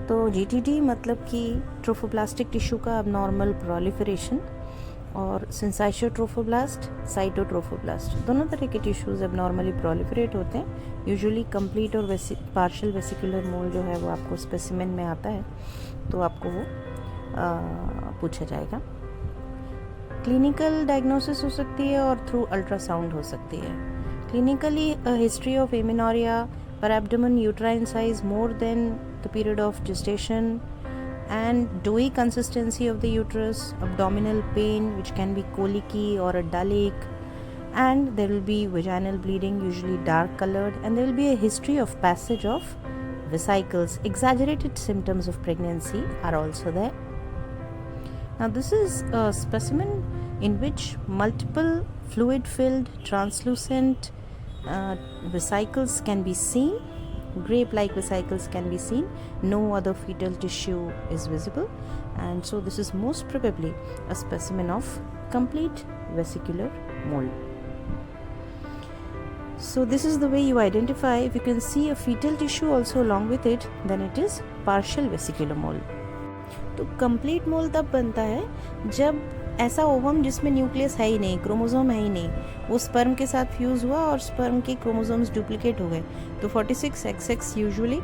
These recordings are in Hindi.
तो जीटीटी मतलब कि ट्रोफोप्लास्टिक टिश्यू का अबनॉर्मल प्रोलिफरेशन, और सिंसाइशोट्रोफोब्लास्ट, साइटोट्रोफोब्लास्ट, दोनों तरह के टिश्यूज़ अबनॉर्मली प्रोलिफरेट होते हैं। यूजुअली कंप्लीट और पार्शियल वेसिकुलर मोल जो है वो आपको स्पेसिमेन में आता है, तो आपको वो पूछा जाएगा। क्लिनिकल डायग्नोसिस हो सकती है और थ्रू अल्ट्रासाउंड हो सकती है। क्लिनिकली हिस्ट्री ऑफ एमेनोरिया, पर abdomen uterine size more than the period of gestation, and doughy consistency of the uterus, abdominal pain which can be colicky or a dull ache, and there will be vaginal bleeding, usually dark colored, and there will be a history of passage of vesicles. Exaggerated symptoms of pregnancy are also there. Now this is a specimen in which multiple fluid filled translucent vesicles can be seen. Grape-like vesicles can be seen. No other fetal tissue is visible, and so this is most probably a specimen of complete vesicular mole. So this is the way you identify. If you can see a fetal tissue also along with it, then it is partial vesicular mole. तो complete mole तब बनता है जब ऐसा ओवम जिसमें न्यूक्लियस है ही नहीं, क्रोमोसोम है ही नहीं, वो स्पर्म के साथ फ्यूज़ हुआ और स्पर्म के क्रोमोसोम्स डुप्लीकेट हो गए, तो 46XX यूजुअली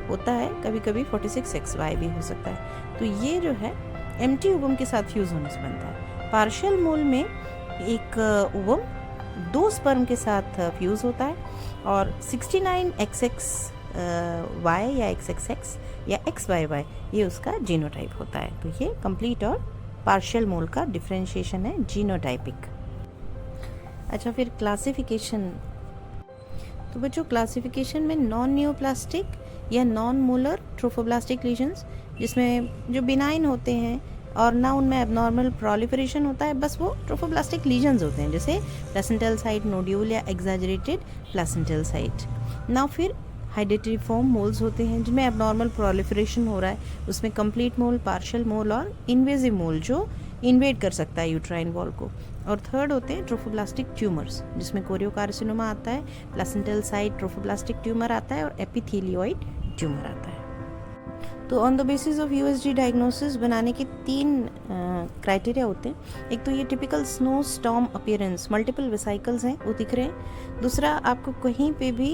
होता है, कभी कभी 46XY भी हो सकता है। तो ये जो है एम्प्टी ओवम के साथ फ्यूज़ होने से बनता है। पार्शियल मोल में एक ओवम 2 स्पर्म के साथ फ्यूज़ होता है, और 69XX Y या XXX या XYY ये उसका जीनोटाइप होता है। तो ये कंप्लीट और पार्शियल मोल का डिफरेंशिएशन है, जीनोटाइपिक। अच्छा, फिर क्लासिफिकेशन। तो बच्चों, क्लासिफिकेशन में नॉन नियोप्लास्टिक या नॉन मोलर ट्रोफोब्लास्टिक लीजन्स, जिसमें जो बिनाइन होते हैं और ना उनमें एबनॉर्मल प्रोलिफरेशन होता है, बस वो ट्रोफोब्लास्टिक लीजन्स होते हैं, जैसे प्लेसेंटल साइट नोड्यूल या एग्जैजरेटेड प्लेसेंटल साइट। ना फिर हाइडेटिफॉर्म मोल्स होते हैं जिनमें एबनॉर्मल प्रोलिफरेशन हो रहा है, उसमें कंप्लीट मोल, पार्शियल मोल और इन्वेजिव मोल जो इन्वेड कर सकता है यूट्राइन वॉल को। और थर्ड होते हैं ट्रोफोब्लास्टिक ट्यूमर्स, जिसमें कोरियोकार्सिनोमा आता है, प्लेसेंटल साइट ट्रोफोब्लास्टिक ट्यूमर आता है और एपिथेलियोइड ट्यूमर आता है। तो on the basis of USG diagnosis बनाने के 3 क्राइटेरिया होते हैं। एक तो ये typical snow storm appearance, multiple vesicles हैं वो दिख रहे हैं। दूसरा, आपको कहीं पे भी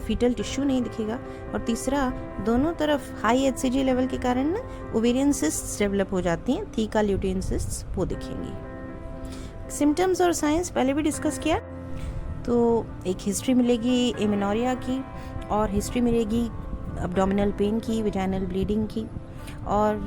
फीटल टिश्यू नहीं दिखेगा। और तीसरा, दोनों तरफ हाई एचसीजी लेवल के कारण ना ओवेरियन सिस्ट्स डेवलप हो जाती हैं, थीका ल्यूटेन सिस्ट्स वो दिखेंगी। सिम्टम्स और साइंस पहले भी डिस्कस किया। तो एक हिस्ट्री मिलेगी एमेनोरिया की, और हिस्ट्री मिलेगी अब्डोमिनल पेन की, वेजाइनल ब्लीडिंग की, और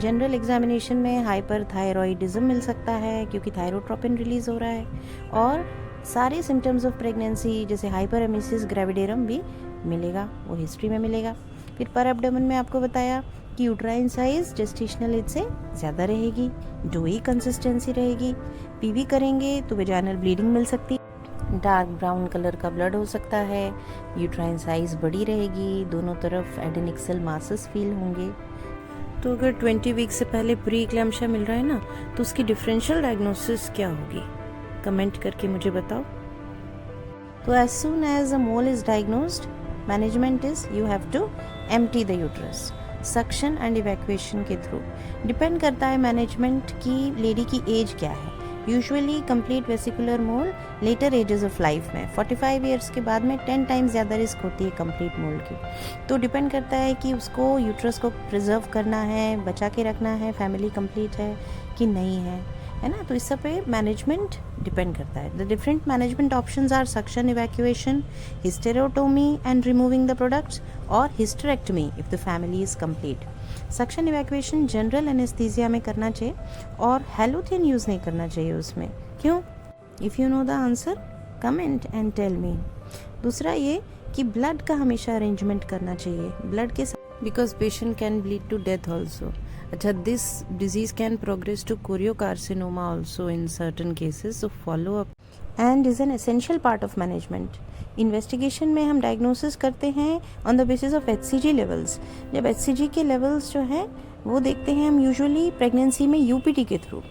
जनरल एग्जामिनेशन में हाइपर थायरॉइडिज्म मिल सकता है क्योंकि थायरोट्रोपिन रिलीज़ हो रहा है, और सारे सिम्टम्स ऑफ प्रेगनेंसी जैसे हाइपरेमेसिस ग्रेविडेरम भी मिलेगा, वो हिस्ट्री में मिलेगा। फिर पर एब्डोमेन में आपको बताया कि यूट्राइन साइज जेस्टेशनल एज से ज़्यादा रहेगी, डोई कंसिस्टेंसी रहेगी, पीवी करेंगे तो वेजाइनल ब्लीडिंग मिल सकती है, डार्क ब्राउन कलर का ब्लड हो सकता है, यूट्राइन साइज बड़ी रहेगी, दोनों तरफ एडेनिक्सल मासेस फील होंगे। तो अगर 20 वीक से पहले प्री इक्लेम्शिया मिल रहा है ना, तो उसकी डिफरेंशियल डायग्नोसिस क्या होगी, कमेंट करके मुझे बताओ। तो as soon as a mole is diagnosed, management is you have to empty the uterus suction and evacuation के थ्रू। डिपेंड करता है मैनेजमेंट की लेडी की एज क्या है। Usually complete vesicular mole later ages of life में 45 ईयर्स के बाद में 10 टाइम्स ज़्यादा रिस्क होती है कंप्लीट मोल की। तो डिपेंड करता है कि उसको यूट्रस को प्रिजर्व करना है, बचा के रखना है, फैमिली कंप्लीट है कि नहीं है ना। तो इस सब पे मैनेजमेंट डिपेंड करता है। The different management options are suction evacuation, hysterotomy and removing the products, और hysterectomy if the family is complete. Suction evacuation general anaesthesia में करना चाहिए और हैलोथिन यूज़ नहीं करना चाहिए उसमें। क्यों? If you know the answer comment and tell me. दूसरा ये कि ब्लड का हमेशा अरेंजमेंट करना चाहिए, ब्लड के साथ, because patient can bleed to death also. अच्छा, this disease can progress to choriocarcinoma also in certain cases, so follow up and is an essential part of management. Investigation में हम डायग्नोसिस करते हैं on the basis of HCG levels. जब HCG के लेवल्स जो हैं वो देखते हैं हम यूजुअली प्रेगनेंसी में UPT के थ्रू।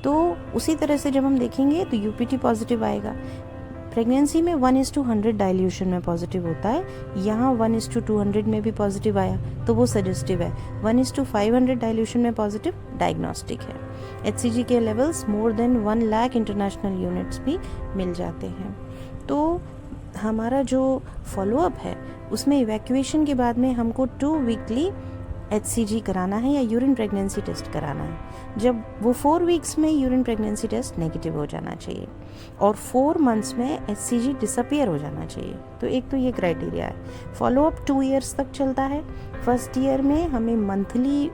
तो उसी तरह से जब हम देखेंगे तो UPT पॉजिटिव आएगा, प्रेगनेंसी में 1:100 डाइल्यूशन में पॉजिटिव होता है, यहाँ 1:200 में भी पॉजिटिव आया तो वो सजेस्टिव है। 1:500 डाइल्यूशन में पॉजिटिव डायग्नोस्टिक है। HCG के levels more than 1 lakh international units भी मिल जाते हैं। तो हमारा जो फॉलोअप है उसमें इवैक्यूएशन के बाद में हमको 2 वीकली HCG कराना है या यूरिन प्रेगनेंसी टेस्ट कराना है। जब वो 4 वीक्स में यूरिन प्रेगनेंसी टेस्ट नेगेटिव हो जाना चाहिए और 4 मंथ्स में HCG डिसअपियर हो जाना चाहिए। तो एक तो ये क्राइटेरिया है। फॉलोअप 2 ईयर्स तक चलता है। फर्स्ट ईयर में हमें मंथली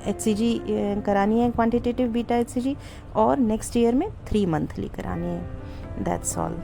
HCG करानी है, क्वांटिटेटिव बीटा HCG, और नेक्स्ट ईयर में 3 मंथली करानी है। That's all.